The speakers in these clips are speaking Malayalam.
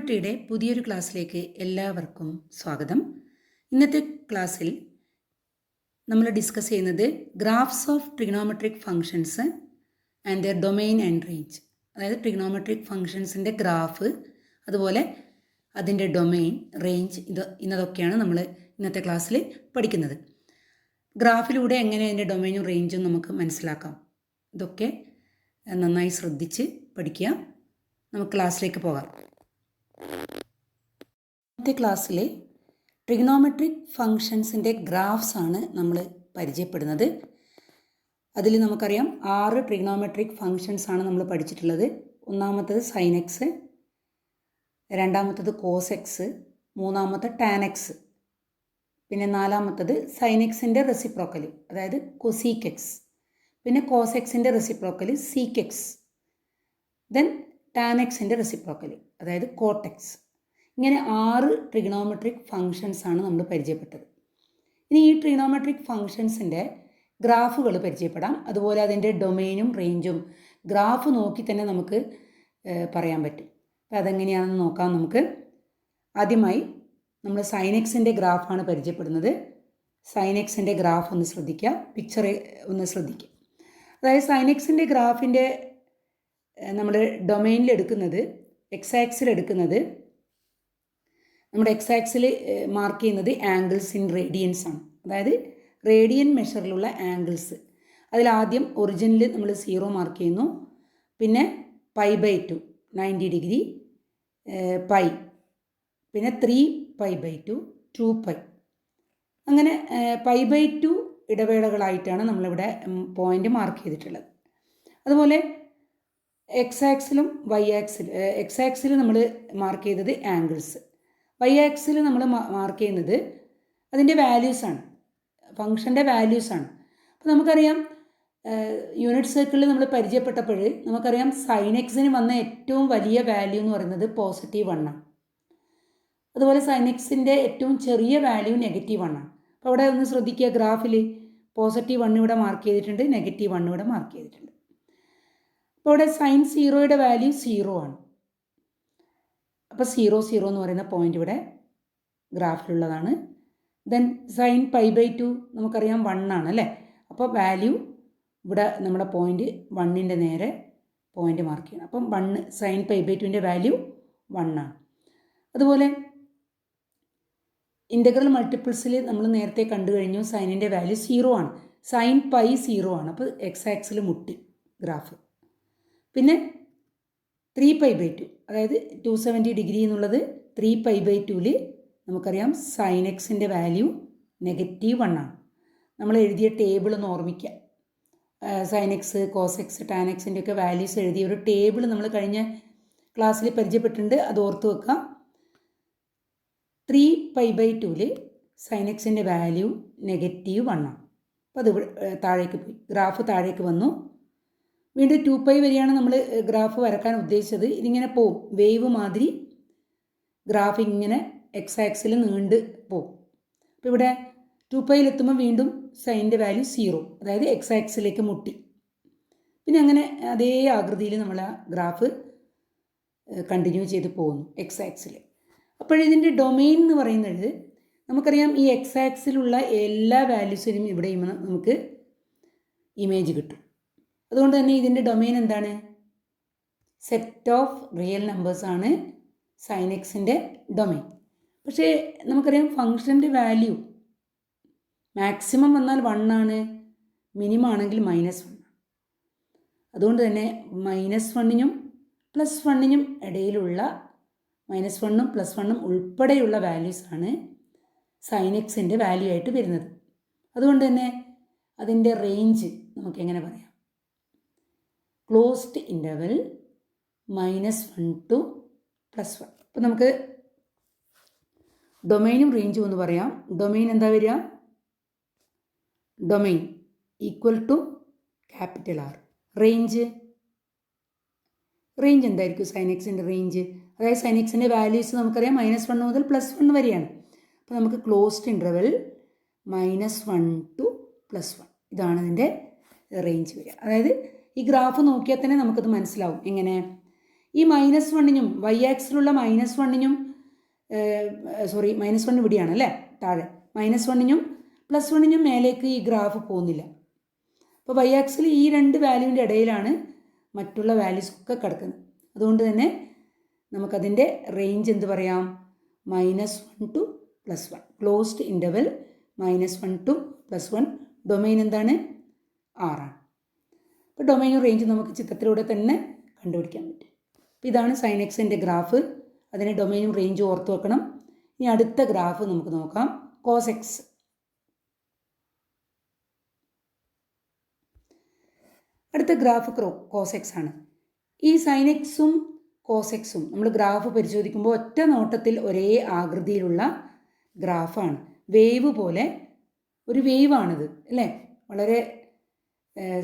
ട്രിഗണോമെട്രിയുടെ പുതിയൊരു ക്ലാസ്സിലേക്ക് എല്ലാവർക്കും സ്വാഗതം. ഇന്നത്തെ ക്ലാസ്സിൽ നമ്മൾ ഡിസ്കസ് ചെയ്യുന്നത് graphs of trigonometric functions and their domain and range. അതായത് ട്രിഗണോമെട്രിക് ഫങ്ഷൻസിൻ്റെ ഗ്രാഫ്, അതുപോലെ അതിൻ്റെ ഡൊമെയിൻ, റേഞ്ച്, ഇന്നതൊക്കെയാണ് നമ്മൾ ഇന്നത്തെ ക്ലാസ്സിൽ പഠിക്കുന്നത്. ഗ്രാഫിലൂടെ എങ്ങനെ അതിൻ്റെ ഡൊമെയിനും റേഞ്ചും നമുക്ക് മനസ്സിലാക്കാം, ഇതൊക്കെ നന്നായി ശ്രദ്ധിച്ച് പഠിക്കുക. നമുക്ക് ക്ലാസ്സിലേക്ക് പോകാം. ഇന്നത്തെ ക്ലാസ്സിൽ ട്രിഗണോമെട്രിക് ഫങ്ഷൻസിൻ്റെ ഗ്രാഫ്സ് ആണ് നമ്മൾ പരിചയപ്പെടുന്നത്. അതിൽ നമുക്കറിയാം 6 ട്രിഗണോമെട്രിക് ഫങ്ഷൻസ് ആണ് നമ്മൾ പഠിച്ചിട്ടുള്ളത്. ഒന്നാമത്തത് സൈൻ എക്സ്, രണ്ടാമത്തത് കോസ് എക്സ്, മൂന്നാമത്തെ ടാൻ എക്സ്, പിന്നെ നാലാമത്തത് സൈൻ എക്സിൻ്റെ റെസിപ്രോക്കൽ അതായത് കൊസീക്ക് എക്സ്, പിന്നെ കോസ് എക്സിൻ്റെ reciprocal seek X, then tan എക്സിൻ്റെ റെസിപ്രോക്കൽ അതായത് കോട്ടെക്സ്. ഇങ്ങനെ 6 ട്രിഗണോമെട്രിക് ഫങ്ഷൻസ് ആണ് നമ്മൾ പരിചയപ്പെട്ടത്. ഇനി ഈ ട്രിഗണോമെട്രിക് ഫങ്ഷൻസിൻ്റെ ഗ്രാഫുകൾ പരിചയപ്പെടാം. അതുപോലെ അതിൻ്റെ ഡൊമെയിനും റേഞ്ചും ഗ്രാഫ് നോക്കി തന്നെ നമുക്ക് പറയാൻ പറ്റും. അപ്പോൾ അതെങ്ങനെയാണെന്ന് നോക്കാം നമുക്ക്. ആദ്യമായി നമ്മൾ സൈൻ എക്സിൻ്റെ ഗ്രാഫാണ് പരിചയപ്പെടുന്നത്. സൈൻ എക്സിൻ്റെ ഗ്രാഫ് ഒന്ന് ശ്രദ്ധിക്കുക, പിക്ചർ ഒന്ന് ശ്രദ്ധിക്കുക. അതായത് സൈൻ എക്സിൻ്റെ ഗ്രാഫിൻ്റെ നമ്മൾ ഡൊമെയിനിൽ എടുക്കുന്നത്, എക്സ് ആക്സിൽ എടുക്കുന്നത്, നമ്മുടെ എക്സ് ആക്സിൽ മാർക്ക് ചെയ്യുന്നത് ആംഗിൾസ് ഇൻ റേഡിയൻസ് ആണ്. അതായത് റേഡിയൻ മെഷറിലുള്ള ആംഗിൾസ്. അതിലാദ്യം ഒറിജിനിൽ നമ്മൾ 0 മാർക്ക് ചെയ്യുന്നു, പിന്നെ π/2 90 ഡിഗ്രി, പൈ, പിന്നെ 3π/2 2π, അങ്ങനെ π/2 ഇടവേളകളായിട്ടാണ് നമ്മളിവിടെ പോയിൻ്റ് മാർക്ക് ചെയ്തിട്ടുള്ളത്. അതുപോലെ എക്സ് ആക്സിലും വൈ ആക്സിൽ, എക്സ് ആക്സിൽ നമ്മൾ മാർക്ക് ചെയ്തത് ആംഗിൾസ്, വൈ ആക്സിൽ നമ്മൾ മാർക്ക് ചെയ്യുന്നത് അതിൻ്റെ വാല്യൂസാണ്, ഫങ്ഷൻ്റെ വാല്യൂസാണ്. അപ്പോൾ നമുക്കറിയാം യൂണിറ്റ് സർക്കിളിൽ നമ്മൾ പരിചയപ്പെട്ടപ്പോൾ നമുക്കറിയാം സൈൻ എക്സിന് വന്ന ഏറ്റവും വലിയ വാല്യൂ എന്ന് പറയുന്നത് +1 ആണ്. അതുപോലെ സൈൻ എക്സിൻ്റെ ഏറ്റവും ചെറിയ വാല്യൂ -1 ആണ്. അപ്പോൾ അവിടെ ഒന്ന് ശ്രദ്ധിക്കുക, ഗ്രാഫിൽ +1 ഇവിടെ മാർക്ക് ചെയ്തിട്ടുണ്ട്, -1 ഇവിടെ മാർക്ക് ചെയ്തിട്ടുണ്ട്. അപ്പോൾ ഇവിടെ സൈൻ 0യുടെ വാല്യൂ 0 ആണ്. അപ്പോൾ 0 0 എന്ന് പറയുന്ന പോയിൻ്റ് ഇവിടെ ഗ്രാഫിലുള്ളതാണ്. ദെൻ സൈൻ π/2 നമുക്കറിയാം 1 ആണ് അല്ലേ. അപ്പോൾ വാല്യൂ ഇവിടെ നമ്മുടെ പോയിൻ്റ് 1ൻ്റെ നേരെ പോയിൻ്റ് മാർക്ക് ചെയ്യണം. അപ്പം 1 സൈൻ π/2ൻ്റെ വാല്യൂ 1 ആണ്. അതുപോലെ ഇൻ്റഗ്രൽ മൾട്ടിപ്പിൾസിൽ നമ്മൾ നേരത്തെ കണ്ടു കഴിഞ്ഞു, സൈനിൻ്റെ വാല്യൂ 0 ആണ്, സൈൻ π 0 ആണ്. അപ്പോൾ എക്സ് ആക്സിൽ മുട്ടി ഗ്രാഫ്. പിന്നെ 3π/2 അതായത് 270 ഡിഗ്രി എന്നുള്ളത് 3π/2ൽ നമുക്കറിയാം സൈൻ എക്സിൻ്റെ വാല്യൂ -1 ആണ്. നമ്മൾ എഴുതിയ ടേബിൾ ഒന്ന് ഓർമ്മിക്കുക. Sine x, cos x, tan എക്സിൻ്റെ ഒക്കെ വാല്യൂസ് എഴുതിയ ഒരു ടേബിൾ നമ്മൾ കഴിഞ്ഞ ക്ലാസ്സിൽ പരിചയപ്പെട്ടിട്ടുണ്ട്, അത് ഓർത്ത് വെക്കുക. 3π/2ൽ സൈൻ എക്സിൻ്റെ വാല്യൂ -1 ആണ്. അപ്പോൾ അത് താഴേക്ക് പോയി, ഗ്രാഫ് താഴേക്ക് വന്നു. വീണ്ടും 2π വരെയാണ് നമ്മൾ ഗ്രാഫ് വരക്കാൻ ഉദ്ദേശിച്ചത്. ഇതിങ്ങനെ പോവും, വേവ് മാതിരി ഗ്രാഫ് ഇങ്ങനെ എക്സ് ആക്സിൽ നീണ്ട് പോവും. അപ്പോൾ ഇവിടെ 2πയിലെത്തുമ്പോൾ വീണ്ടും സൈനിൻ്റെ വാല്യൂ 0, അതായത് എക്സ് ആക്സിലേക്ക് മുട്ടി. പിന്നെ അങ്ങനെ അതേ ആകൃതിയിൽ നമ്മൾ ആ ഗ്രാഫ് കണ്ടിന്യൂ ചെയ്ത് പോകുന്നു എക്സ് ആക്സിൽ. അപ്പോഴിതിൻ്റെ ഡൊമെയിൻ എന്ന് പറയുന്നത് നമുക്കറിയാം, ഈ എക്സ് ആക്സിലുള്ള എല്ലാ വാല്യൂസിനും ഇവിടെ നമുക്ക് ഇമേജ് കിട്ടും. അതുകൊണ്ട് തന്നെ ഇതിൻ്റെ ഡൊമെയിൻ എന്താണ്? സെറ്റ് ഓഫ് റിയൽ നമ്പേഴ്സാണ് സൈൻ എക്സിൻ്റെ ഡൊമെയിൻ. പക്ഷേ നമുക്കറിയാം ഫങ്ഷൻ്റെ വാല്യൂ മാക്സിമം വന്നാൽ 1 ആണ്, മിനിമം ആണെങ്കിൽ -1. അതുകൊണ്ട് തന്നെ -1നും +1നും ഇടയിലുള്ള -1ഉം +1ഉം ഉൾപ്പെടെയുള്ള വാല്യൂസാണ് സൈൻ എക്സിൻ്റെ വാല്യൂ ആയിട്ട് വരുന്നത്. അതുകൊണ്ട് തന്നെ അതിൻ്റെ റേഞ്ച് നമുക്ക് എങ്ങനെ പറയാം? Closed interval -1 to +1. അപ്പോൾ നമുക്ക് ഡൊമെയിനും റേഞ്ചും ഒന്ന് പറയാം. ഡൊമെയിൻ എന്താ വരിക? Domain equal to R. Range എന്തായിരിക്കും സൈൻ എക്സിൻ്റെ റേഞ്ച്? അതായത് സൈൻ എക്സിൻ്റെ വാല്യൂസ് നമുക്കറിയാം -1 മുതൽ +1 വരെയാണ്. അപ്പോൾ നമുക്ക് ക്ലോസ്ഡ് ഇൻ്റർവൽ -1 to +1, ഇതാണ് ഇതിൻ്റെ റേഞ്ച് വരിക. അതായത് ഈ ഗ്രാഫ് നോക്കിയാൽ തന്നെ നമുക്കത് മനസ്സിലാവും. എങ്ങനെ? ഈ -1നും വൈ ആക്സിലുള്ള -1നും -1 ഇവിടെയാണ് അല്ലേ, താഴെ -1നും +1നും മേലേക്ക് ഈ ഗ്രാഫ് പോകുന്നില്ല. അപ്പോൾ വൈ ആക്സിൽ ഈ രണ്ട് വാല്യൂവിൻ്റെ ഇടയിലാണ് മറ്റുള്ള വാല്യൂസ് ഒക്കെ കിടക്കുന്നത്. അതുകൊണ്ട് തന്നെ നമുക്കതിൻ്റെ റേഞ്ച് എന്ത് പറയാം, -1 to +1, closed interval -1 to +1. Domain എന്താണ്, R ആണ്. അപ്പോൾ ഡൊമൈനും റേഞ്ച് നമുക്ക് ചിത്രത്തിലൂടെ തന്നെ കണ്ടുപിടിക്കാൻ പറ്റും. അപ്പോൾ ഇതാണ് സൈൻ എക്സിൻ്റെ ഗ്രാഫ്. അതിന് ഡൊമൈനും റേഞ്ചും ഓർത്ത് വെക്കണം. ഇനി അടുത്ത ഗ്രാഫ് നമുക്ക് നോക്കാം, കോസ് എക്സ്. അടുത്ത ഗ്രാഫ് കോസ് എക്സ് ആണ്. ഈ സൈൻ എക്സും കോസ് എക്സും നമ്മൾ ഗ്രാഫ് പരിശോധിക്കുമ്പോൾ ഒറ്റ നോട്ടത്തിൽ ഒരേ ആകൃതിയിലുള്ള ഗ്രാഫാണ്. വേവ് പോലെ ഒരു വേവാണിത് അല്ലേ, വളരെ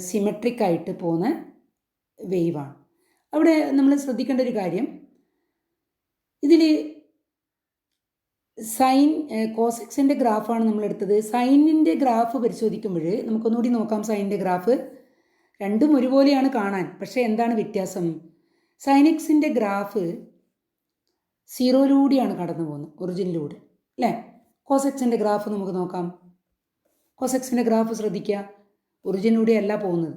സിമെട്രിക് ആയിട്ട് പോകുന്ന വേവാണ്. അവിടെ നമ്മൾ ശ്രദ്ധിക്കേണ്ട ഒരു കാര്യം, ഇതിൽ സൈൻ കോസ് എക്സിൻ്റെ ഗ്രാഫാണ് നമ്മളെടുത്തത്. സൈനിൻ്റെ ഗ്രാഫ് പരിശോധിക്കുമ്പോൾ നമുക്കൊന്നുകൂടി നോക്കാം. സൈനിൻ്റെ ഗ്രാഫ് രണ്ടും ഒരുപോലെയാണ് കാണാൻ, പക്ഷേ എന്താണ് വ്യത്യാസം? സൈൻ എക്സിൻ്റെ ഗ്രാഫ് 0-ലൂടെയാണ് കടന്നു പോകുന്നത്, ഒറിജിനിലൂടെ അല്ലേ. കോസ് എക്സിൻ്റെ ഗ്രാഫ് നമുക്ക് നോക്കാം. കോസ് എക്സിൻ്റെ ഗ്രാഫ് ശ്രദ്ധിക്കുക, ഒറിജിനിലൂടെ അല്ല പോകുന്നത്.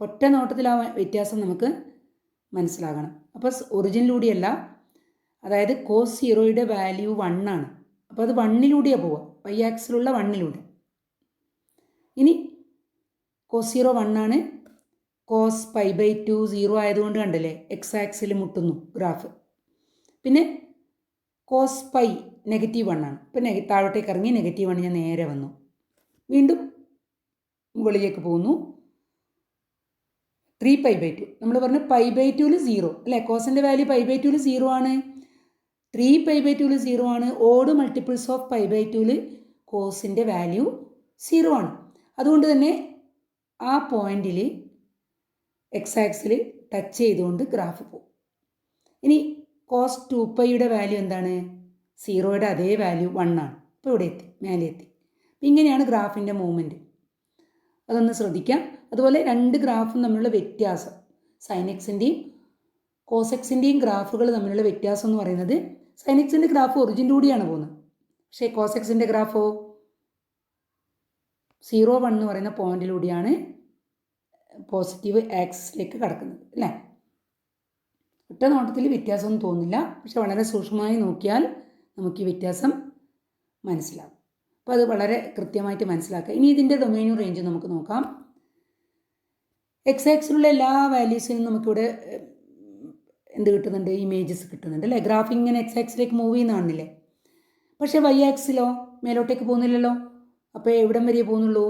ഒറ്റ നോട്ടത്തിൽ ആ വ്യത്യാസം നമുക്ക് മനസ്സിലാകണം. അപ്പോൾ ഒറിജിനിലൂടെയല്ല, അതായത് കോസ് 0യുടെ വാല്യൂ 1 ആണ്. അപ്പോൾ അത് 1ലൂടെയാണ് പോവുക, വൈ ആക്സിലുള്ള 1ലൂടെ. ഇനി കോസ് 0 1 ആണ്. കോസ് π/2 0 ആയതുകൊണ്ട് കണ്ടല്ലേ എക്സ് ആക്സിൽ മുട്ടുന്നു ഗ്രാഫ്. പിന്നെ കോസ് പൈ -1 ആണ്. ഇപ്പം താഴോട്ടേക്ക് ഇറങ്ങി -1 ഞാൻ നേരെ വന്നു, വീണ്ടും മുകളിലേക്ക് പോകുന്നു. 3π/2 നമ്മൾ പറഞ്ഞു π/2 0 അല്ലേ, കോസിൻ്റെ വാല്യൂ π/2 0 ആണ്. 3π/2 0 ആണ്. ഓഡ് മൾട്ടിപ്പിൾസ് ഓഫ് π/2 കോസിൻ്റെ വാല്യൂ 0 ആണ്. അതുകൊണ്ട് തന്നെ ആ പോയിന്റിൽ എക്സ് ആക്സിൽ ടച്ച് ചെയ്തുകൊണ്ട് ഗ്രാഫ് പോകും. ഇനി കോസ് 2πയുടെ വാല്യൂ എന്താണ്, 0യുടെ അതേ വാല്യൂ 1 ആണ്. ഇപ്പോൾ ഇവിടെ എത്തി, മേലെ എത്തി. ഇങ്ങനെയാണ് ഗ്രാഫിൻ്റെ മൂവ്മെൻറ്റ്, അതൊന്ന് ശ്രദ്ധിക്കാം. അതുപോലെ രണ്ട് ഗ്രാഫും തമ്മിലുള്ള വ്യത്യാസം, സൈൻ എക്സിൻ്റെയും കോസ് എക്സിൻ്റെയും ഗ്രാഫുകൾ തമ്മിലുള്ള വ്യത്യാസം എന്ന് പറയുന്നത്, സൈൻ എക്സിൻ്റെ ഗ്രാഫ് ഒറിജിനിലൂടെയാണ് പോകുന്നത്, പക്ഷേ കോസ് എക്സിൻ്റെ ഗ്രാഫോ 0-1 എന്ന് പറയുന്ന പോയിന്റിലൂടെയാണ് പോസിറ്റീവ് ആക്സിസിലേക്ക് കടക്കുന്നത് അല്ലേ. ഒറ്റ നോട്ടത്തിൽ വ്യത്യാസമൊന്നും തോന്നില്ല, പക്ഷെ വളരെ സൂക്ഷ്മമായി നോക്കിയാൽ നമുക്ക് ഈ വ്യത്യാസം മനസ്സിലാവും. അപ്പോൾ അത് വളരെ കൃത്യമായിട്ട് മനസ്സിലാക്കുക. ഇനി ഇതിൻ്റെ ഡൊമൈനും റേഞ്ചും നമുക്ക് നോക്കാം. എക്സ് ആക്സിലുള്ള എല്ലാ വാല്യൂസിനും നമുക്കിവിടെ എന്ത് കിട്ടുന്നുണ്ട്, ഇമേജസ് കിട്ടുന്നുണ്ട് അല്ലേ. ഗ്രാഫ് ഇങ്ങനെ എക്സ് ആക്സിലേക്ക് മൂവ് ചെയ്യുന്ന കാണില്ലേ. പക്ഷേ വൈ ആക്സിലോ മേലോട്ടേക്ക് പോകുന്നില്ലല്ലോ. അപ്പോൾ എവിടം വരെ പോകുന്നുള്ളൂ,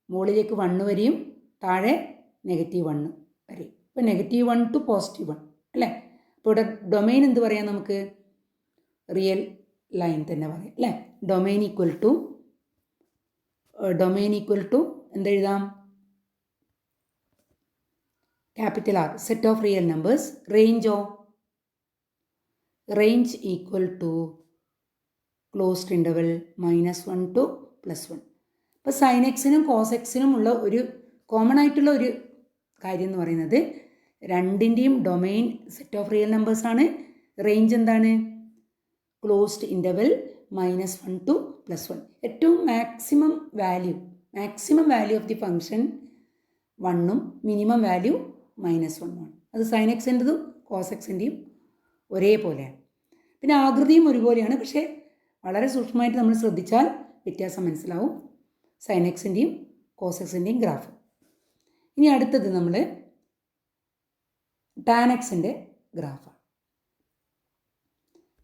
മുകളിലേക്ക് 1 വരെയും താഴെ -1 വരെ. ഇപ്പോൾ -1 to +1 അല്ലേ. അപ്പോൾ ഇവിടെ ഡൊമൈൻ എന്ത് പറയാം, നമുക്ക് റിയൽ ലൈൻ തന്നെ പറയാം അല്ലേ. ഡൊമൈൻ ഈക്വൽ ടു എന്തെഴുതാം, capital R, set of real numbers. Range equal to closed interval -1 to +1. ഇപ്പോൾ സൈൻ എക്സിനും കോസ് എക്സിനും ഉള്ള ഒരു കോമൺ ആയിട്ടുള്ള ഒരു കാര്യം എന്ന് പറയുന്നത്, രണ്ടിൻ്റെയും ഡൊമൈൻ സെറ്റ് ഓഫ് റിയൽ നമ്പേഴ്സാണ്. റേഞ്ച് എന്താണ്, ക്ലോസ്ഡ് ഇൻ്റർവൽ -1 to +1. ഏറ്റവും maximum value of the function 1ഉം മിനിമം വാല്യൂ -1ഉം ആണ്. അത് സൈൻ എക്സിൻ്റെതും കോസ് എക്സിൻ്റെയും ഒരേപോലെയാണ്. പിന്നെ ആകൃതിയും ഒരുപോലെയാണ്, പക്ഷേ വളരെ സൂക്ഷ്മമായിട്ട് നമ്മൾ ശ്രദ്ധിച്ചാൽ വ്യത്യാസം മനസ്സിലാവും, സൈൻ എക്സിൻ്റെയും കോസ് എക്സിൻ്റെയും ഗ്രാഫ്. ഇനി അടുത്തത് നമ്മൾ ടാൻ എക്സിൻ്റെ ഗ്രാഫാണ്.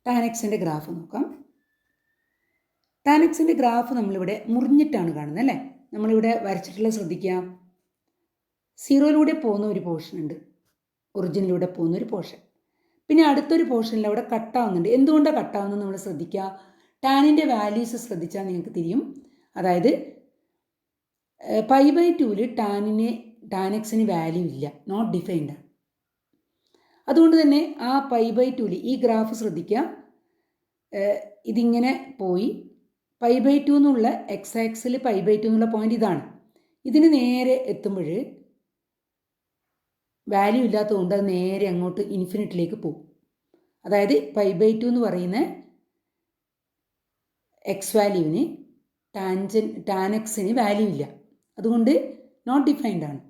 ടാൻ എക്സിൻ്റെ ഗ്രാഫ് നോക്കാം. ടാൻ എക്സിൻ്റെ ഗ്രാഫ് നമ്മളിവിടെ മുറിഞ്ഞിട്ടാണ് കാണുന്നത് അല്ലേ. നമ്മളിവിടെ വരച്ചിട്ടുള്ള ശ്രദ്ധിക്കുക, 0ലൂടെ പോകുന്ന ഒരു പോർഷൻ ഉണ്ട്, ഒറിജിനിലൂടെ പോകുന്ന ഒരു പോർഷൻ. പിന്നെ അടുത്തൊരു പോർഷനിൽ അവിടെ കട്ടാവുന്നുണ്ട്. എന്തുകൊണ്ടാണ് കട്ടാവുന്നത് നമ്മൾ ശ്രദ്ധിക്കുക. ടാനിൻ്റെ വാല്യൂസ് ശ്രദ്ധിച്ചാൽ നിങ്ങൾക്ക് തിരിയും. അതായത് π/2 ടാൻ എക്സിന് വാല്യൂ ഇല്ല, നോട്ട് ഡിഫൈൻഡ് ആണ്. അതുകൊണ്ട് തന്നെ ആ π/2 ഈ ഗ്രാഫ് ശ്രദ്ധിക്കുക, ഇതിങ്ങനെ പോയി π/2 എന്നുള്ള എക്സ് ആക്സിൽ π/2 എന്നുള്ള പോയിന്റ് ഇതാണ്. ഇതിന് നേരെ എത്തുമ്പോൾ വാല്യൂ ഇല്ലാത്തതുകൊണ്ട് അത് നേരെ അങ്ങോട്ട് ഇൻഫിനിറ്റിലേക്ക് പോകും. അതായത് π/2 എന്ന് പറയുന്ന എക്സ് വാല്യൂവിന് ടാൻ എക്സിന് വാല്യൂ ഇല്ല, അതുകൊണ്ട് നോട്ട് ഡിഫൈൻഡ് ആണ്.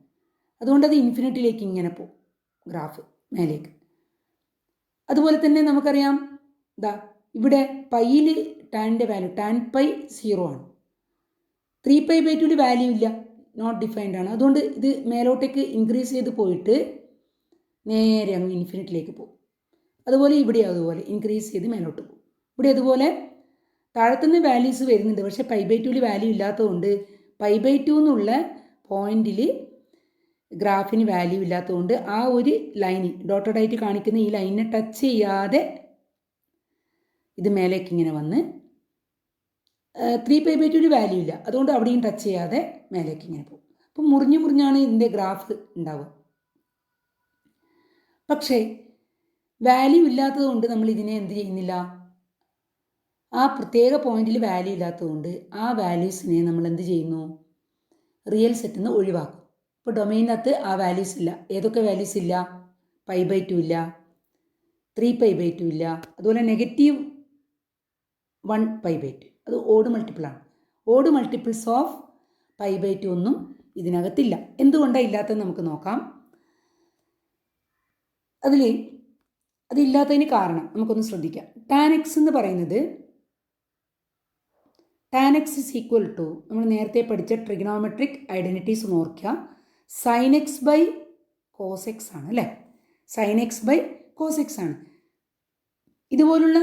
അതുകൊണ്ട് അത് ഇൻഫിനിറ്റിയിലേക്ക് ഇങ്ങനെ പോകും ഗ്രാഫ് മേലേക്ക്. അതുപോലെ തന്നെ നമുക്കറിയാം ഇവിടെ പൈയിൽ ടാനിൻ്റെ വാല്യൂ ടാൻ പൈ 0 ആണ്. 3π/2 വാല്യൂ ഇല്ല, നോട്ട് ഡിഫൈൻഡ് ആണ്. അതുകൊണ്ട് ഇത് മേലോട്ടേക്ക് ഇൻക്രീസ് ചെയ്ത് പോയിട്ട് നേരെ അങ്ങ് ഇൻഫിനിറ്റിലേക്ക് പോകും. അതുപോലെ ഇവിടെ അതുപോലെ ഇൻക്രീസ് ചെയ്ത് മേലോട്ട് പോകും. ഇവിടെ അതുപോലെ താഴത്തുനിന്ന് വാല്യൂസ് വരുന്നുണ്ട്, പക്ഷേ π/2 വാല്യൂ ഇല്ലാത്തതുകൊണ്ട് π/2 എന്നുള്ള പോയിന്റിൽ ഗ്രാഫിന് വാല്യൂ ഇല്ലാത്തതുകൊണ്ട് ആ ഒരു ലൈന് ഡോട്ടഡ് ആയിട്ട് കാണിക്കുന്ന ഈ ലൈനിനെ ടച്ച് ചെയ്യാതെ ഇത് മേലേക്ക് ഇങ്ങനെ വന്ന് 3π/2 വാല്യൂ ഇല്ല, അതുകൊണ്ട് അവിടെയും ടച്ച് ചെയ്യാതെ മേലേക്ക് ഇങ്ങനെ പോകും. അപ്പം മുറിഞ്ഞാണ് ഇതിൻ്റെ ഗ്രാഫ് ഉണ്ടാവുക. പക്ഷേ വാല്യൂ ഇല്ലാത്തതുകൊണ്ട് നമ്മൾ ഇതിനെ എന്ത് ചെയ്യുന്നില്ല, ആ പ്രത്യേക പോയിന്റിൽ വാല്യൂ ഇല്ലാത്തതുകൊണ്ട് ആ വാല്യൂസിനെ നമ്മൾ എന്ത് ചെയ്യുന്നു, റിയൽ സെറ്റിൽ നിന്ന് ഒഴിവാക്കും. ഇപ്പോൾ ഡൊമൈനകത്ത് ആ വാല്യൂസ് ഇല്ല. ഏതൊക്കെ വാല്യൂസ് ഇല്ല? π/2 ഇല്ല, 3π/2 ഇല്ല, അതുപോലെ -1π/2, അത് ഓഡ് മൾട്ടിപ്പിളാണ്. ഓഡ് മൾട്ടിപ്പിൾസ് ഓഫ് π/2 ഒന്നും ഇതിനകത്തില്ല. എന്തുകൊണ്ടാണ് ഇല്ലാത്തത് നമുക്ക് നോക്കാം. അതില്ലാത്തതിന് കാരണം നമുക്കൊന്ന് ശ്രദ്ധിക്കാം. ടാൻ എക്സ് എന്ന് പറയുന്നത് tan x is equal to, നമ്മൾ നേരത്തെ പഠിച്ച ട്രിഗണോമെട്രിക് ഐഡൻറ്റിറ്റീസ് ഒന്ന് ഓർക്കുക, sine x by cos x ആണ് അല്ലേ. Sine x by cos x ആണ്. ഇതുപോലുള്ള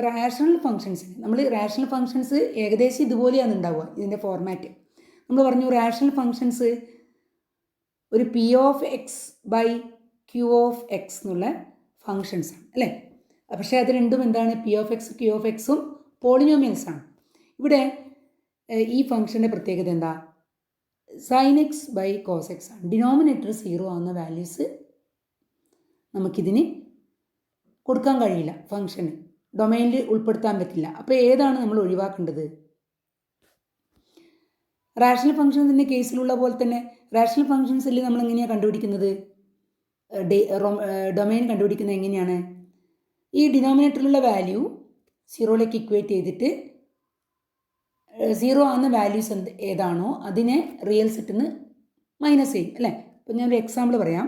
റാഷണൽ ഫങ്ഷൻസിന് നമ്മൾ റാഷണൽ ഫങ്ഷൻസ് ഏകദേശം ഇതുപോലെയാണ് ഉണ്ടാവുക. ഇതിൻ്റെ ഫോർമാറ്റ് നമ്മൾ പറഞ്ഞു, റാഷണൽ ഫങ്ഷൻസ് ഒരു P of x by Q of x എന്നുള്ള ഫങ്ഷൻസാണ് അല്ലേ. പക്ഷേ അത് രണ്ടും എന്താണ്? P of x Q of എക്സും പോളിനോമിയൽസ് ആണ്. ഇവിടെ ഈ ഫംഗ്ഷൻ്റെ പ്രത്യേകത എന്താ? Sine x by cos x ആണ്. ഡിനോമിനേറ്റർ 0 ആവുന്ന വാല്യൂസ് നമുക്കിതിന് കൊടുക്കാൻ കഴിയില്ല, ഫംഗ്ഷന് ഡൊമൈനിൽ ഉൾപ്പെടുത്താൻ പറ്റില്ല. അപ്പോൾ ഏതാണ് നമ്മൾ ഒഴിവാക്കേണ്ടത്? റാഷണൽ ഫംഗ്ഷൻസിൻ്റെ കേസിലുള്ള പോലെ തന്നെ റാഷണൽ ഫംഗ്ഷൻസിൽ നമ്മൾ എങ്ങനെയാണ് കണ്ടുപിടിക്കുന്നത്? ഡൊമൈൻ കണ്ടുപിടിക്കുന്നത് എങ്ങനെയാണ്? ഈ ഡിനോമിനേറ്ററിലുള്ള വാല്യൂ 0ലേക്ക് ഇക്വേറ്റ് ചെയ്തിട്ട് 0 ആവുന്ന വാല്യൂസ് ഏതാണോ അതിനെ റിയൽ സെറ്റിൽ നിന്ന് മൈനസ് ചെയ്യും അല്ലേ. ഇപ്പോൾ ഞാനൊരു എക്സാമ്പിൾ പറയാം.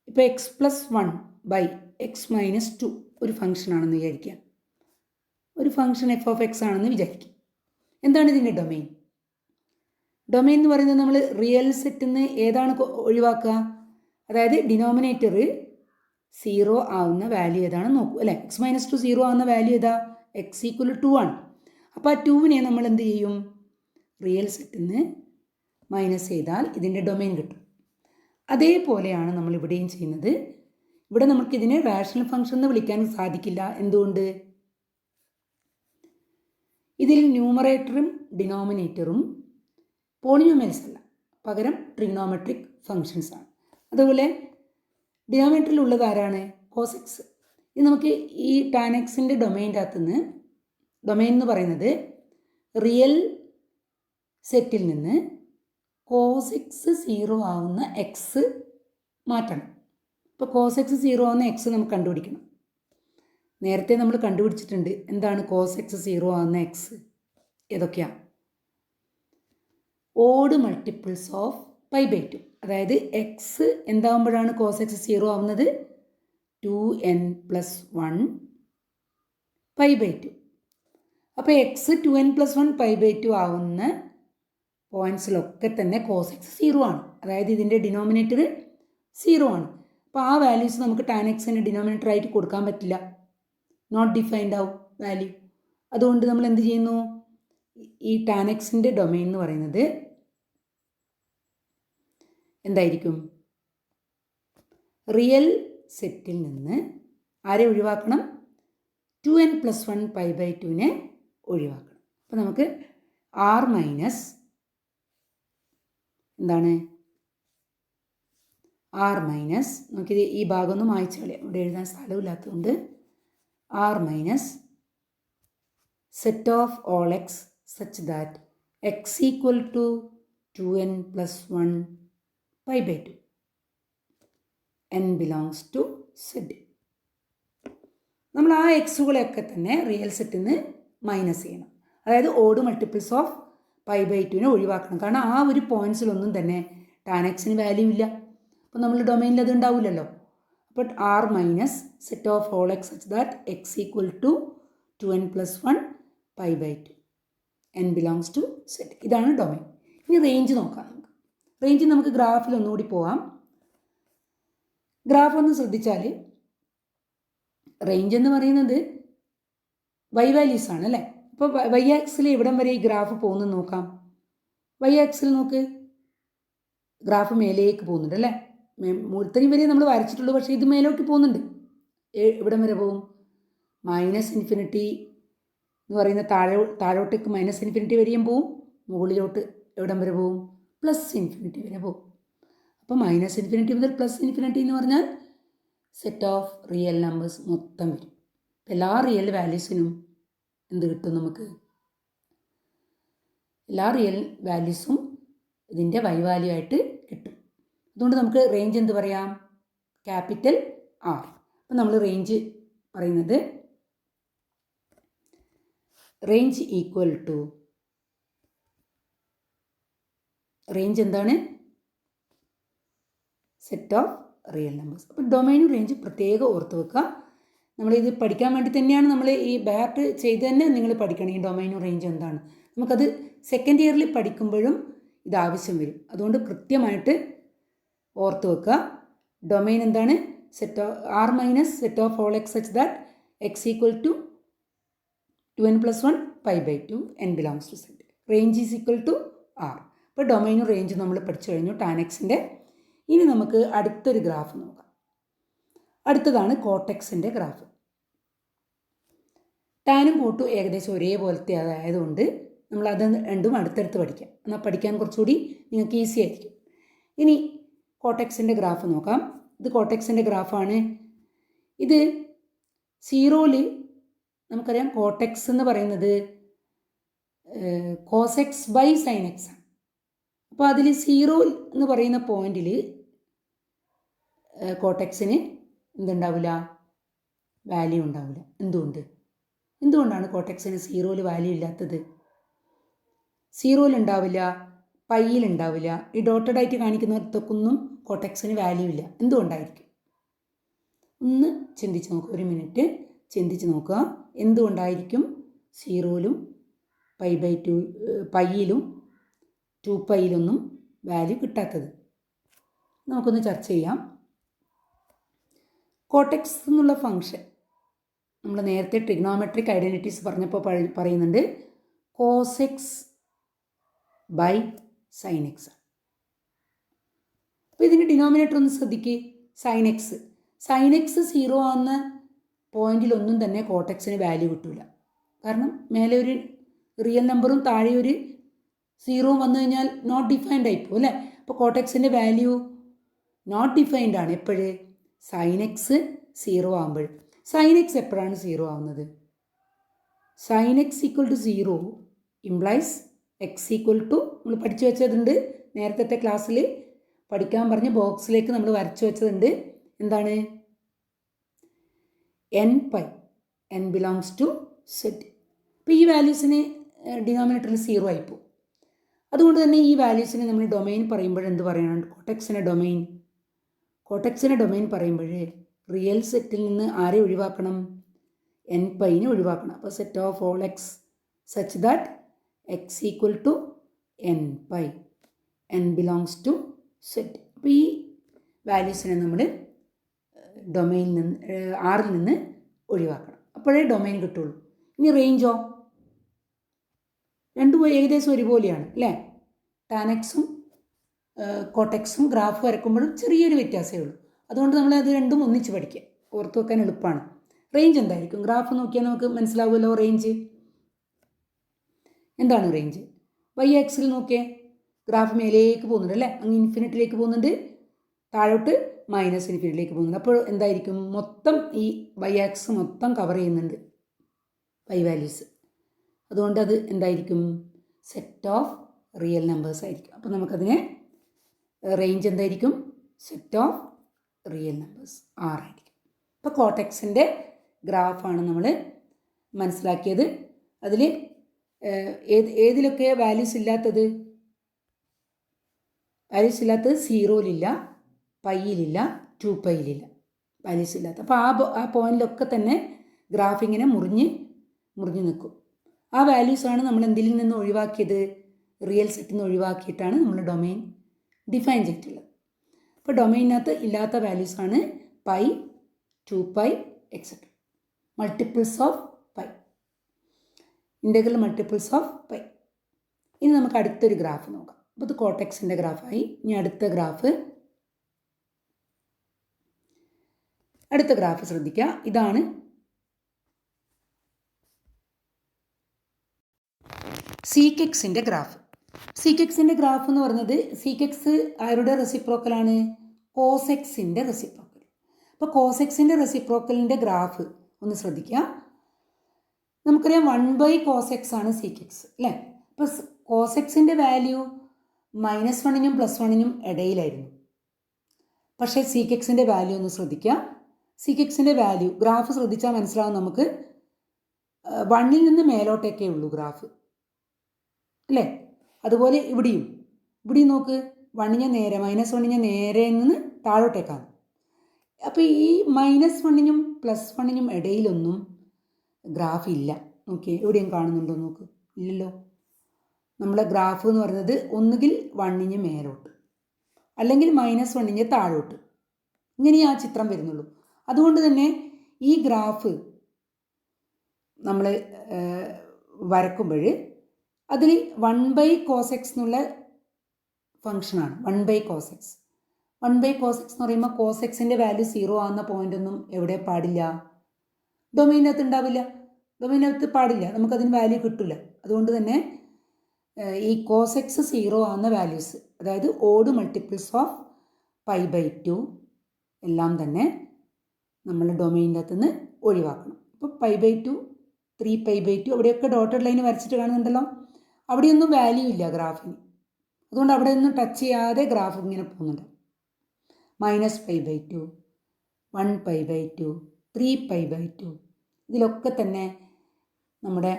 ഇപ്പോൾ x+1/x-2 ഒരു ഫംഗ്ഷൻ ആണെന്ന് വിചാരിക്കുക. ഒരു ഫംഗ്ഷൻ f(x) ആണെന്ന് വിചാരിക്കുക. എന്താണ് ഇതിൻ്റെ ഡൊമൈൻ? ഡൊമൈൻ എന്ന് പറയുന്നത് നമ്മൾ റിയൽ സെറ്റിൽ നിന്ന് ഏതാണ് ഒഴിവാക്കുക? അതായത് ഡിനോമിനേറ്റർ 0 ആവുന്ന വാല്യൂ ഏതാണെന്ന് നോക്കൂ അല്ലേ. x-2 0 ആവുന്ന വാല്യൂ ഏതാ? x = 2 ആണ്. അപ്പോൾ ആ 2വിനെ നമ്മൾ എന്ത് ചെയ്യും? റിയൽ സെറ്റിൽ നിന്ന് മൈനസ് ചെയ്താൽ ഇതിൻ്റെ ഡൊമൈൻ കിട്ടും. അതേപോലെയാണ് നമ്മൾ ഇവിടെയും ചെയ്യുന്നത്. ഇവിടെ നമുക്കിതിനെ റാഷണൽ ഫംഗ്ഷൻ എന്ന് വിളിക്കാൻ സാധിക്കില്ല. എന്തുകൊണ്ട്? ഇതിൽ ന്യൂമറേറ്ററും ഡിനോമിനേറ്ററും പോളിനോമിയൽസ് അല്ല, പകരം ട്രിഗണോമെട്രിക് ഫങ്ഷൻസ് ആണ്. അതുപോലെ ഡിനോമിനേറ്ററിലുള്ളത് ആരാണ്? Cos x. ഇത് നമുക്ക് ഈ ടാൻ എക്സിൻ്റെ ഡൊമൈൻ്റെ അകത്തുനിന്ന്, ഡൊമൈൻ എന്ന് പറയുന്നത് റിയൽ സെറ്റിൽ നിന്ന് കോസ് എക്സ് 0 ആവുന്ന എക്സ് മാറ്റണം. ഇപ്പോൾ കോസ് എക്സ് 0 ആവുന്ന എക്സ് നമുക്ക് കണ്ടുപിടിക്കണം. നേരത്തെ നമ്മൾ കണ്ടുപിടിച്ചിട്ടുണ്ട്. എന്താണ് കോസ് എക്സ് 0 ആവുന്ന എക്സ്? ഏതൊക്കെയാണ്? Odd multiples of π/2. അതായത് എക്സ് എന്താകുമ്പോഴാണ് കോസ് എക്സ് 0 ആവുന്നത്? 2n+1 π/2. അപ്പോൾ എക്സ് 2n+1 π/2 ആവുന്ന പോയിൻറ്റ്സിലൊക്കെ തന്നെ കോസ് എക്സ് 0 ആണ്. അതായത് ഇതിൻ്റെ ഡിനോമിനേറ്റർ 0 ആണ്. അപ്പോൾ ആ വാല്യൂസ് നമുക്ക് ടാൻ എക്സിന് ഡിനോമിനേറ്റർ ആയിട്ട് കൊടുക്കാൻ പറ്റില്ല, നോട്ട് ഡിഫൈൻഡ് ആവും വാല്യൂ. അതുകൊണ്ട് നമ്മൾ എന്ത് ചെയ്യുന്നു? ഈ ടാൻ എക്സിൻ്റെ ഡൊമൈൻ എന്ന് പറയുന്നത് എന്തായിരിക്കും? റിയൽ സെറ്റിൽ നിന്ന് ആരെ ഒഴിവാക്കണം? 2n+1 π/2നെ ഒഴിവാക്കണം. അപ്പോൾ നമുക്ക് r മൈനസ് എന്താണ്? r മൈനസ്, നമുക്കിത് ഈ ഭാഗമൊന്നും മായ്ച്ചു കളയാം, ഇവിടെ എഴുതാൻ സ്ഥലമില്ലാത്തതുകൊണ്ട്. r minus set of all x such that x = 2n+1 π/2. n belongs to set. നമ്മൾ ആ എക്സുകളെയൊക്കെ തന്നെ റിയൽ സെറ്റിൽ നിന്ന് മൈനസ് ചെയ്യണം. അതായത് ഓഡ് മൾട്ടിപ്പിൾസ് ഓഫ് π/2 ഒഴിവാക്കണം. കാരണം ആ ഒരു പോയിൻറ്റ്സിലൊന്നും തന്നെ ടാൻ എക്സിന് വാല്യൂ ഇല്ല. അപ്പോൾ നമ്മൾ ഡൊമൈനിൽ അത് ഉണ്ടാവില്ലല്ലോ. അപ്പോൾ R minus set of all x such that x equal to 2n + 1 π/2 n belongs to set. ഇതാണ് ഡൊമൈൻ. ഇനി റേഞ്ച് നോക്കാം. റേഞ്ച് നമുക്ക് ഗ്രാഫിൽ ഒന്നുകൂടി പോവാം. ഗ്രാഫ് ഒന്ന് ശ്രദ്ധിച്ചാൽ റേഞ്ച് എന്ന് പറയുന്നത് വൈ വാല്യൂസ് ആണ് അല്ലേ. അപ്പോൾ വൈ ആക്സിൽ എവിടം വരെ ഈ ഗ്രാഫ് പോകുന്നത് നോക്കാം. വൈ ആക്സിൽ നോക്ക്, ഗ്രാഫ് മേലേക്ക് പോകുന്നുണ്ട് അല്ലേ. ഇത്രയും വരെ നമ്മൾ വരച്ചിട്ടുള്ളൂ, പക്ഷേ ഇത് മേലോട്ട് പോകുന്നുണ്ട്. എവിടം വരെ പോകും? -∞ എന്ന് പറയുന്ന താഴോട്ടേക്ക് -∞ വരെയും പോവും. മുകളിലോട്ട് എവിടം വരെ പോവും? +∞ വരെ പോവും. അപ്പോൾ -∞ മുതൽ +∞ എന്ന് പറഞ്ഞാൽ സെറ്റ് ഓഫ് റിയൽ നമ്പേഴ്സ് മൊത്തം വരും. എല്ലാ റിയൽ വാല്യൂസിനും എന്ത് കിട്ടും? നമുക്ക് എല്ലാ റിയൽ വാല്യൂസും ഇതിൻ്റെ വൈ വാല്യൂ ആയിട്ട് കിട്ടും. അതുകൊണ്ട് നമുക്ക് റേഞ്ച് എന്ത് പറയാം? Capital R. അപ്പം നമ്മൾ റേഞ്ച് പറയുന്നത് റേഞ്ച് ഈക്വൽ ടു റേഞ്ച് എന്താണ്? Set of real numbers. അപ്പോൾ ഡൊമൈനും റേഞ്ച് പ്രത്യേകം ഓർത്ത് വെക്കുക. നമ്മളിത് പഠിക്കാൻ വേണ്ടി തന്നെയാണ് നമ്മൾ ഈ ബാറ്റ് ചെയ്ത് തന്നെ നിങ്ങൾ പഠിക്കണം. ഈ ഡൊമൈനും റേഞ്ചും എന്താണ്, നമുക്കത് സെക്കൻഡ് ഇയറിൽ പഠിക്കുമ്പോഴും ഇത് ആവശ്യം വരും. അതുകൊണ്ട് കൃത്യമായിട്ട് ഓർത്ത് വെക്കുക. ഡൊമൈൻ എന്താണ്? Set of R minus set of all x such that x equal to 2n + 1 π/2 n belongs to set. Range is equal to R. അപ്പോൾ ഡൊമൈനും റേഞ്ചും നമ്മൾ പഠിച്ചു കഴിഞ്ഞു ടാൻ എക്സിൻ്റെ. ഇനി നമുക്ക് അടുത്തൊരു ഗ്രാഫ് നോക്കാം. അടുത്തതാണ് കോട്ടെക്സിൻ്റെ ഗ്രാഫ്. ടാനും കോട്ടും ഏകദേശം ഒരേപോലത്തെ അതായതുകൊണ്ട് നമ്മൾ അത് രണ്ടും അടുത്തടുത്ത് പഠിക്കാം. എന്നാൽ പഠിക്കാൻ കുറച്ചുകൂടി നിങ്ങൾക്ക് ഈസി ആയിരിക്കും. ഇനി കോട്ടെക്സിൻ്റെ ഗ്രാഫ് നോക്കാം. ഇത് കോട്ടെക്സിൻ്റെ ഗ്രാഫാണ്. ഇത് സീറോയിൽ നമുക്കറിയാം കോട്ടെക്സ് എന്ന് പറയുന്നത് cos(x/sin x) ആണ്. അപ്പോൾ അതിൽ 0 എന്ന് പറയുന്ന പോയിന്റിൽ കോട്ടെക്സിന് എന്തുണ്ടാവില്ല? വാല്യൂ ഉണ്ടാവില്ല. എന്തുകൊണ്ടാണ് കോട്ടെക്സിന് 0യിൽ വാല്യൂ ഇല്ലാത്തത്? 0യിൽ ഉണ്ടാവില്ല, പൈയിൽ ഉണ്ടാവില്ല. ഈ ഡോട്ടഡ് ആയിട്ട് കാണിക്കുന്നിടത്തൊക്കൊന്നും കോട്ടെക്സിന് വാല്യൂ ഇല്ല. എന്തുകൊണ്ടായിരിക്കും? ഒന്ന് ചിന്തിച്ച് നോക്കുക. ഒരു മിനിറ്റ് ചിന്തിച്ച് നോക്കുക. എന്തുകൊണ്ടായിരിക്കും 0യിലും π/2 പൈയിലും 2πയിലൊന്നും വാല്യൂ കിട്ടാത്തത്? നമുക്കൊന്ന് ചർച്ച ചെയ്യാം. കോട്ടെക്സ് എന്നുള്ള ഫംഗ്ഷൻ നമ്മൾ നേരത്തെ ട്രിഗ്നോമെട്രിക് ഐഡൻറ്റിറ്റീസ് പറഞ്ഞപ്പോൾ പറയുന്നുണ്ട് cos x/sin x. അപ്പോൾ ഇതിൻ്റെ ഡിനോമിനേറ്റർ ഒന്ന് ശ്രദ്ധിക്കുക. sin x 0 ആവുന്ന പോയിന്റിലൊന്നും തന്നെ കോട്ടെക്സിന് വാല്യൂ കിട്ടില്ല. കാരണം മേലെ ഒരു റിയൽ നമ്പറും താഴെ ഒരു 0 വന്നു കഴിഞ്ഞാൽ നോട്ട് ഡിഫൈൻഡ് ആയിപ്പോൾ അല്ലേ. അപ്പോൾ കോട്ടെക്സിൻ്റെ വാല്യൂ നോട്ട് ഡിഫൈൻഡ് ആണ്. എപ്പോഴേ? sin x 0 ആകുമ്പോൾ. sin x എപ്പോഴാണ് 0 ആവുന്നത്? sin x = 0 ഇംപ്ലൈസ് x = നമ്മൾ പഠിച്ചു വെച്ചതുണ്ട്. നേരത്തെ ക്ലാസ്സിൽ പഠിക്കാൻ പറഞ്ഞ ബോക്സിലേക്ക് നമ്മൾ വരച്ചു വെച്ചതുണ്ട്. എന്താണ്? n/, n belongs to set. അപ്പോൾ ഈ വാല്യൂസിന് ഡിനോമിനേറ്ററിൽ 0 ആയിപ്പോവും. അതുകൊണ്ട് തന്നെ ഈ വാല്യൂസിനെ നമ്മൾ ഡൊമൈൻ പറയുമ്പോൾ എന്ത് പറയണം? കോട്ടെക്സിൻ്റെ ഡൊമൈൻ പറയുമ്പോൾ റിയൽ സെറ്റിൽ നിന്ന് ആരെ ഒഴിവാക്കണം? n/നെ ഒഴിവാക്കണം. അപ്പോൾ set of all x such that x equal to n/, n belongs to set. അപ്പോൾ ഈ വാല്യൂസിനെ നമ്മൾ ഡൊമൈനിൽ നിന്ന് ആറിൽ നിന്ന് ഒഴിവാക്കണം. അപ്പോഴേ ഡൊമൈൻ കിട്ടുള്ളൂ. ഇനി റേഞ്ചോ? രണ്ടും ഏകദേശം ഒരുപോലെയാണ് അല്ലേ. ടാനെക്സും കോട്ടെക്സും ഗ്രാഫ് വരക്കുമ്പോഴും ചെറിയൊരു വ്യത്യാസമേ ഉള്ളൂ. അതുകൊണ്ട് നമ്മൾ അത് രണ്ടും ഒന്നിച്ച് പഠിക്കുക. ഓർത്ത് വെക്കാൻ എളുപ്പമാണ്. റേഞ്ച് എന്തായിരിക്കും? ഗ്രാഫ് നോക്കിയാൽ നമുക്ക് മനസ്സിലാവുമല്ലോ. റേഞ്ച് എന്താണ്? റേഞ്ച് വൈ ആക്സിൽ നോക്കിയേ, ഗ്രാഫ് മേലേക്ക് പോകുന്നുണ്ട് അല്ലേ. അങ്ങ് ഇൻഫിനിറ്റിലേക്ക് പോകുന്നുണ്ട്, താഴോട്ട് -∞ പോകുന്നുണ്ട്. അപ്പോൾ എന്തായിരിക്കും? മൊത്തം ഈ വൈ ആക്സ് മൊത്തം കവർ ചെയ്യുന്നുണ്ട് വൈ വാല്യൂസ്. അതുകൊണ്ട് അത് എന്തായിരിക്കും? സെറ്റ് ഓഫ് റിയൽ നമ്പേഴ്സ് ആയിരിക്കും. അപ്പോൾ നമുക്കതിനെ റേഞ്ച് എന്തായിരിക്കും? സെറ്റ് ഓഫ് റിയൽ നമ്പേഴ്സ് 6 ആയിരിക്കും. ഇപ്പോൾ കോർട്ടെക്സിൻ്റെ ഗ്രാഫാണ് നമ്മൾ മനസ്സിലാക്കിയത്. അതിൽ ഏതിലൊക്കെ വാല്യൂസ് ഇല്ലാത്തത്? വാല്യൂസ് ഇല്ലാത്തത് 0-ലില്ല, പൈയിലില്ല, 2πയിലില്ല വാല്യൂസ് ഇല്ലാത്ത. അപ്പോൾ ആ പോയിന്റിലൊക്കെ തന്നെ ഗ്രാഫ് ഇങ്ങനെ മുറിഞ്ഞ് നിൽക്കും. ആ വാല്യൂസാണ് നമ്മൾ എന്തിൽ നിന്ന് ഒഴിവാക്കിയത്? റിയൽ സെറ്റിൽ നിന്ന് ഒഴിവാക്കിയിട്ടാണ് നമ്മൾ ഡൊമൈൻ ഡിഫൈൻ ചെയ്തിട്ടുള്ളത്. അപ്പോൾ ഡൊമൈനകത്ത് ഇല്ലാത്ത വാല്യൂസാണ് pi, 2π etcetera. Multiples of pi, integral multiples of pi. ഇനി നമുക്ക് അടുത്തൊരു ഗ്രാഫ് നോക്കാം. അപ്പോൾ ഇത് കോർട്ടെക്സിൻ്റെ ഗ്രാഫായി. ഇനി അടുത്ത ഗ്രാഫ് ശ്രദ്ധിക്കുക. ഇതാണ് സീക്കെക്സിൻ്റെ ഗ്രാഫ്. സീക്കെക്സിൻ്റെ ഗ്രാഫ് എന്ന് പറയുന്നത്, സീക്കെക്സ് ആരുടെ റെസിപ്രോക്കലാണ്? കോസെക്സിൻ്റെ റെസിപ്രോക്കൽ. അപ്പോൾ കോസെക്സിൻ്റെ റെസിപ്രോക്കലിൻ്റെ ഗ്രാഫ് ഒന്ന് ശ്രദ്ധിക്കുക. നമുക്കറിയാം 1/cos ആണ് സീക്കെക്സ് അല്ലേ? അപ്പോൾ കോസെക്സിൻ്റെ വാല്യൂ -1-നും +1-നും ഇടയിലായിരുന്നു. പക്ഷേ സീക്കെക്സിൻ്റെ വാല്യൂ ഒന്ന് ശ്രദ്ധിക്കുക. സീക്കെക്സിൻ്റെ വാല്യൂ ഗ്രാഫ് ശ്രദ്ധിച്ചാൽ മനസ്സിലാവും നമുക്ക്. 1-ൽ നിന്ന് മേലോട്ടേക്കേ ഉള്ളൂ ഗ്രാഫ് അല്ലേ? അതുപോലെ ഇവിടെയും നോക്ക്, 1-ന് നേരെ, -1-ന് നേരെ നിന്ന് താഴോട്ടേക്കാണ്. അപ്പോൾ ഈ -1-നും +1-നും ഇടയിലൊന്നും ഗ്രാഫ് ഇല്ല. നോക്കിയേ, എവിടെയും കാണുന്നുണ്ടോ നോക്ക്? ഇല്ലല്ലോ. നമ്മളെ ഗ്രാഫ് എന്ന് പറയുന്നത് ഒന്നുകിൽ 1-ന് മേലോട്ട് അല്ലെങ്കിൽ -1-ന് താഴോട്ട്, ഇങ്ങനെ ആ ചിത്രം വരുന്നുള്ളൂ. അതുകൊണ്ട് തന്നെ ഈ ഗ്രാഫ് നമ്മൾ വരക്കുമ്പോൾ അതിൽ 1/cos എന്നുള്ള ഫംഗ്ഷനാണ് 1/cos. 1/cos എന്ന് പറയുമ്പോൾ കോസെക്സിൻ്റെ വാല്യൂ 0 ആകുന്ന പോയിൻ്റൊന്നും എവിടെ പാടില്ല? ഡൊമൈനകത്ത് ഉണ്ടാവില്ല. ഡൊമൈനകത്ത് പാടില്ല, നമുക്കതിന് വാല്യൂ കിട്ടില്ല. അതുകൊണ്ട് തന്നെ ഈ കോസെക്സ് 0 ആകുന്ന വാല്യൂസ്, അതായത് ഓഡ് മൾട്ടിപ്പിൾസ് ഓഫ് π/2 എല്ലാം തന്നെ നമ്മൾ ഡൊമൈനിൻ്റെ അകത്ത് നിന്ന് ഒഴിവാക്കണം. അപ്പോൾ π/2, 3π/2 അവിടെയൊക്കെ ഡോട്ടഡ് ലൈൻ വരച്ചിട്ട് കാണുന്നുണ്ടല്ലോ. അവിടെയൊന്നും വാല്യൂ ഇല്ല ഗ്രാഫിന്. അതുകൊണ്ട് അവിടെ ഒന്നും ടച്ച് ചെയ്യാതെ ഗ്രാഫ് ഇങ്ങനെ പോകുന്നുണ്ട്. -π/2, 1π/2, 3π/2 ഇതിലൊക്കെ തന്നെ നമ്മുടെ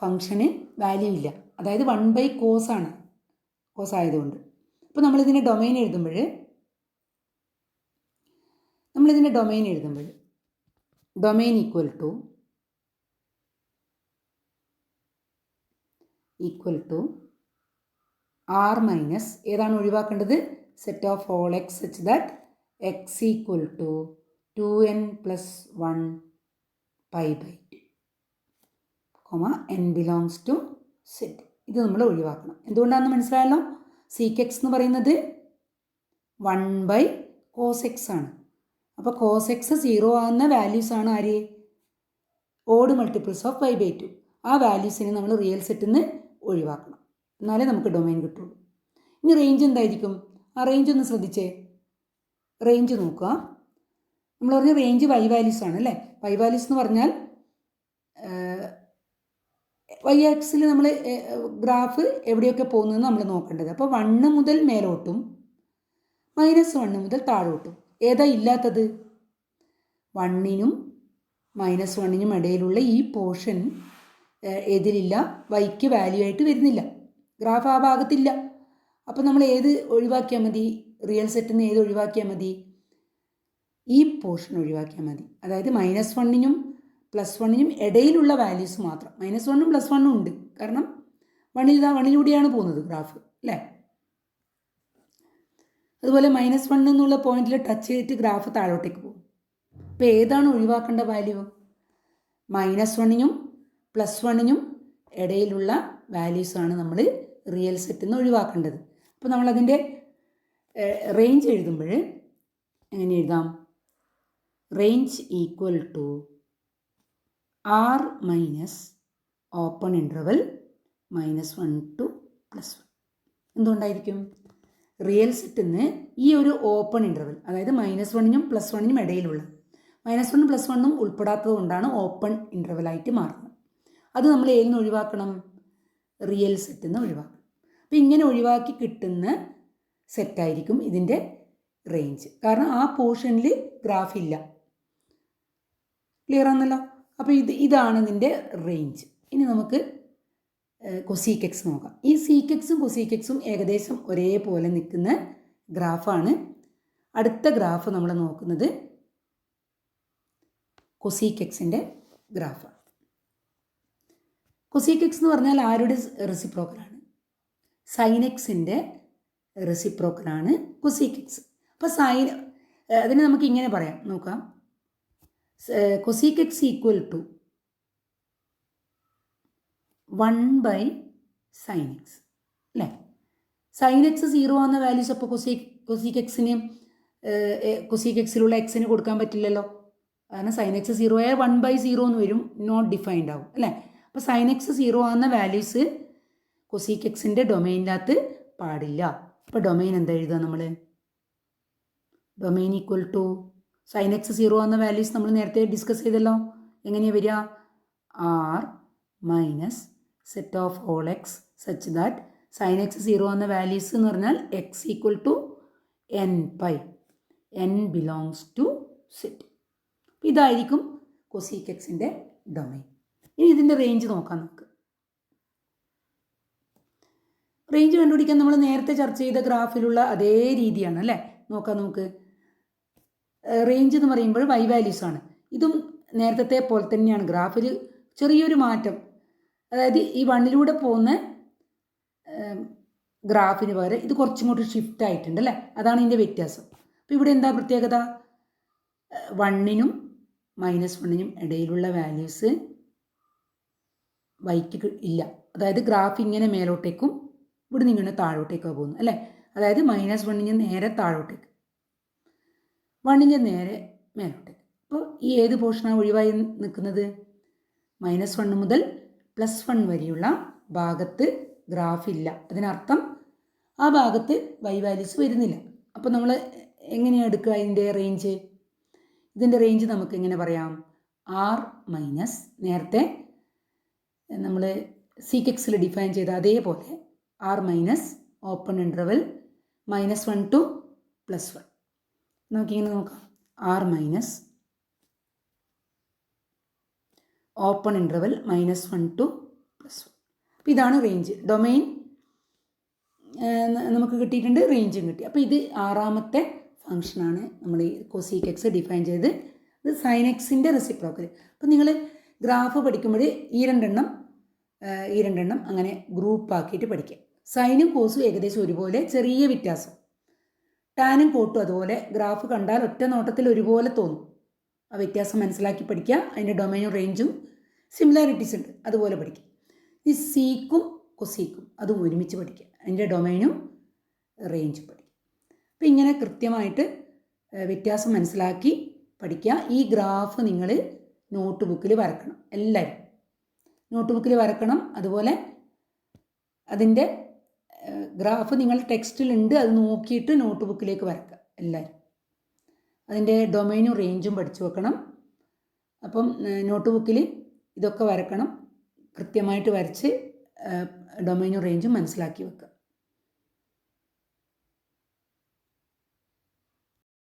ഫംഗ്ഷന് വാല്യൂ ഇല്ല. അതായത് 1/cos ആണ്, കോസ് ആയതുകൊണ്ട്. അപ്പോൾ നമ്മളിതിനെ ഡൊമൈൻ എഴുതുമ്പോൾ domain equal to r minus ഏതാണ് ഒഴിവാക്കേണ്ടത്? Set of all x such that x equal to 2n + 1 π/2, n belongs to set. ഇത് നമ്മൾ ഒഴിവാക്കണം. എന്തുകൊണ്ടാണെന്ന് മനസ്സിലായല്ലോ. സീക്കെക്സ് എന്ന് പറയുന്നത് 1/cos ആണ്. അപ്പോൾ cos 0 ആകുന്ന വാല്യൂസാണ് ആര്? Odd multiples of π/2. ആ വാല്യൂസിനെ നമ്മൾ റിയൽ സെറ്റിൽ നിന്ന് ഒഴിവാക്കണം, എന്നാലേ നമുക്ക് ഡൊമൈൻ കിട്ടുള്ളൂ. ഇനി റേഞ്ച് എന്തായിരിക്കും? ആ റേഞ്ച് ഒന്ന് ശ്രദ്ധിച്ചേ. റേഞ്ച് നോക്കുക. നമ്മൾ പറഞ്ഞ റേഞ്ച് y വാല്യൂസ് ആണ് അല്ലേ? y വാല്യൂസ് എന്ന് പറഞ്ഞാൽ y ആക്സിൽ നമ്മൾ ഗ്രാഫ് എവിടെയൊക്കെ പോകുന്നതെന്ന് നമ്മൾ നോക്കേണ്ടത്. അപ്പോൾ 1 മുതൽ മേലോട്ടും -1 മുതൽ താഴോട്ടും. ഏതാ ഇല്ലാത്തത്? 1-നും -1-നും ഇടയിലുള്ള ഈ പോർഷൻ ഏതിലില്ല? വൈക്ക് വാല്യൂ ആയിട്ട് വരുന്നില്ല. ഗ്രാഫ് ആ ഭാഗത്തില്ല. അപ്പോൾ നമ്മൾ ഏത് ഒഴിവാക്കിയാൽ മതി? റിയൽ സെറ്റിൽ നിന്ന് ഏത് ഒഴിവാക്കിയാൽ മതി? ഈ പോർഷൻ ഒഴിവാക്കിയാൽ മതി. അതായത് -1-നും +1-നും ഇടയിലുള്ള വാല്യൂസ് മാത്രം. -1-ഉം +1-ഉം ഉണ്ട്, കാരണം 1-ലൂടെയാണ് പോകുന്നത് ഗ്രാഫ് അല്ലേ? അതുപോലെ -1 എന്നുള്ള പോയിന്റിൽ ടച്ച് ചെയ്തിട്ട് ഗ്രാഫ് താഴോട്ടേക്ക് പോകും. അപ്പോൾ ഏതാണ് ഒഴിവാക്കേണ്ട വാല്യൂ? -1-നും +1-നും ഇടയിലുള്ള വാല്യൂസാണ് നമ്മൾ റിയൽ സെറ്റിൽ നിന്ന് ഒഴിവാക്കേണ്ടത്. അപ്പോൾ നമ്മളതിൻ്റെ റേഞ്ച് എഴുതുമ്പോൾ എങ്ങനെ എഴുതാം? Range equal to r minus open interval -1 to +1. എന്തുകൊണ്ടായിരിക്കും? റിയൽ സെറ്റിൽ നിന്ന് ഈ ഒരു ഓപ്പൺ ഇൻ്റർവൽ, അതായത് -1-നും +1-നും ഇടയിലുള്ള, -1-ഉം +1-ഉം ഉൾപ്പെടാത്തത് കൊണ്ടാണ് ഓപ്പൺ ഇൻ്റർവലായിട്ട് മാറുന്നത്. അത് നമ്മൾ ഏതിൽ നിന്ന് ഒഴിവാക്കണം? റിയൽ സെറ്റിൽ നിന്ന് ഒഴിവാക്കണം. അപ്പോൾ ഇങ്ങനെ ഒഴിവാക്കി കിട്ടുന്ന സെറ്റായിരിക്കും ഇതിൻ്റെ റേഞ്ച്. കാരണം ആ പോർഷനിൽ ഗ്രാഫ് ഇല്ല. ക്ലിയർ ആണല്ലോ? അപ്പോൾ ഇതാണ് ഇതിൻ്റെ റേഞ്ച്. ഇനി നമുക്ക് കൊസീക് എക്സ് നോക്കാം. ഈ സീക്ക് എക്സും കൊസീക് എക്സും ഏകദേശം ഒരേപോലെ നിൽക്കുന്ന ഗ്രാഫാണ്. അടുത്ത ഗ്രാഫ് നമ്മൾ നോക്കുന്നത് കൊസീക് എക്സിൻ്റെ ഗ്രാഫാണ്. കൊസീക് എക്സ് എന്ന് പറഞ്ഞാൽ ആരുടെ റെസിപ്രോക്കലാണ്? സൈൻ എക്സിൻ്റെ റെസിപ്രോക്കലാണ് കൊസീക് എക്സ്. അപ്പോൾ അതിനെ നമുക്ക് ഇങ്ങനെ പറയാം, നോക്കാം. Cosec x equal to 1/sin x അല്ലേ? സൈൻ എക്സ് 0 ആവുന്ന വാല്യൂസ് അപ്പോൾ കൊസീക് എക്സിന് കൊസീക് എക്സിലുള്ള എക്സിന് കൊടുക്കാൻ പറ്റില്ലല്ലോ. കാരണം സൈൻ എക്സ് 0 ആയാൽ 1/0 എന്ന് വരും, നോട്ട് ഡിഫൈൻഡ് ആവും അല്ലേ? അപ്പോൾ സൈൻ എക്സ് 0 ആവുന്ന വാല്യൂസ് കൊസീക് എക്സിൻ്റെ ഡൊമൈനിനകത്ത് പാടില്ല. അപ്പോൾ ഡൊമൈൻ എന്താ എഴുതുക നമ്മൾ? Domain equal to sine x 0 ആവുന്ന വാല്യൂസ് നമ്മൾ നേരത്തെ ഡിസ്കസ് ചെയ്തല്ലോ. എങ്ങനെയാണ് വരിക? R minus set of all x such that sine x 0 എന്ന വാല്യൂസ് എന്ന് പറഞ്ഞാൽ x equal to n pi, n belongs to set. ഇതായിരിക്കും കൊസീക് എക്സിൻ്റെ ഡൊമൈൻ. ഇനി ഇതിൻ്റെ റേഞ്ച് നോക്കാം നമുക്ക്. റേഞ്ച് കണ്ടുപിടിക്കാൻ നമ്മൾ നേരത്തെ ചർച്ച ചെയ്ത ഗ്രാഫിലുള്ള അതേ രീതിയാണ് അല്ലേ? നോക്കാം നമുക്ക്. റേഞ്ച് എന്ന് പറയുമ്പോൾ വൈ വാല്യൂസ് ആണ്. ഇതും നേരത്തെ പോലെ തന്നെയാണ്. ഗ്രാഫിൽ ചെറിയൊരു മാറ്റം, അതായത് ഈ 1ലൂടെ പോകുന്ന ഗ്രാഫിന് പകരം ഇത് കുറച്ചും കൂടി ഷിഫ്റ്റ് ആയിട്ടുണ്ട് അല്ലേ? അതാണ് ഇതിൻ്റെ വ്യത്യാസം. അപ്പോൾ ഇവിടെ എന്താ പ്രത്യേകത? 1നും -1നും ഇടയിലുള്ള വാല്യൂസ് വൈക്ക് ഇല്ല. അതായത് ഗ്രാഫ് ഇങ്ങനെ മേലോട്ടേക്കും ഇവിടെ നിന്ന് താഴോട്ടേക്കാണ് പോകുന്നത് അല്ലേ? അതായത് -1ന് നേരെ താഴോട്ടേക്ക്, 1ന് നേരെ മേലോട്ടേക്ക്. അപ്പോൾ ഈ ഏത് പോർഷനാണ് ഒഴിവായി നിൽക്കുന്നത്? -1 മുതൽ +1 വരെയുള്ള ഭാഗത്ത് ഗ്രാഫില്ല. അതിനർത്ഥം ആ ഭാഗത്ത് വൈ വാല്യൂസ് വരുന്നില്ല. അപ്പോൾ നമ്മൾ എങ്ങനെയാണ് എടുക്കുക ഇതിൻ്റെ റേഞ്ച്? ഇതിൻ്റെ റേഞ്ച് നമുക്ക് എങ്ങനെ പറയാം? ആർ മൈനസ് നേരത്തെ നമ്മൾ സീക്ക് എക്സിൽ ഡിഫൈൻ ചെയ്ത അതേപോലെ R minus open interval -1 to +1. നമുക്കിങ്ങനെ നോക്കാം. R minus open interval -1 to +1. അപ്പോൾ ഇതാണ് റേഞ്ച്. ഡൊമൈൻ നമുക്ക് കിട്ടിയിട്ടുണ്ട്, റേഞ്ചും കിട്ടി. അപ്പോൾ ഇത് ആറാമത്തെ ഫംഗ്ഷനാണ് നമ്മൾ ഈ കൊസീക് എക്സ് ഡിഫൈൻ ചെയ്ത്. ഇത് സൈൻ എക്സിൻ്റെ റെസിപ്രോക്കൽ. അപ്പോൾ നിങ്ങൾ ഗ്രാഫ് പഠിക്കുമ്പോൾ ഈ രണ്ടെണ്ണം അങ്ങനെ ഗ്രൂപ്പാക്കിയിട്ട് പഠിക്കുക. സൈനും കോസും ഏകദേശം ഒരുപോലെ, ചെറിയ വ്യത്യാസം. ടാനും കോട്ടും അതുപോലെ. ഗ്രാഫ് കണ്ടാൽ ഒറ്റ നോട്ടത്തിൽ ഒരുപോലെ തോന്നും. ആ വ്യത്യാസം മനസ്സിലാക്കി പഠിക്കുക. അതിൻ്റെ ഡൊമൈനും റേഞ്ചും സിമിലാരിറ്റീസ് ഉണ്ട്, അതുപോലെ പഠിക്കുക. ഈ സീക്കും കൊസീക്കും അതും ഒരുമിച്ച് പഠിക്കുക. അതിൻ്റെ ഡൊമൈനും റേഞ്ചും പഠിക്കുക. അപ്പോൾ ഇങ്ങനെ കൃത്യമായിട്ട് വ്യത്യാസം മനസ്സിലാക്കി പഠിക്കുക. ഈ ഗ്രാഫ് നിങ്ങൾ നോട്ട് ബുക്കിൽ വരക്കണം. എല്ലാവരും നോട്ട് ബുക്കിൽ വരക്കണം. അതുപോലെ അതിൻ്റെ ഗ്രാഫ് നിങ്ങൾ ടെക്സ്റ്റിലുണ്ട്, അത് നോക്കിയിട്ട് നോട്ട് ബുക്കിലേക്ക് വരക്കുക എല്ലാവരും. അതിൻ്റെ ഡൊമൈനും റേഞ്ചും പഠിച്ചു വെക്കണം. അപ്പം നോട്ട് ബുക്കിൽ ഇതൊക്കെ വരക്കണം. കൃത്യമായിട്ട് വരച്ച് ഡൊമൈനും റേഞ്ചും മനസ്സിലാക്കി വെക്കുക.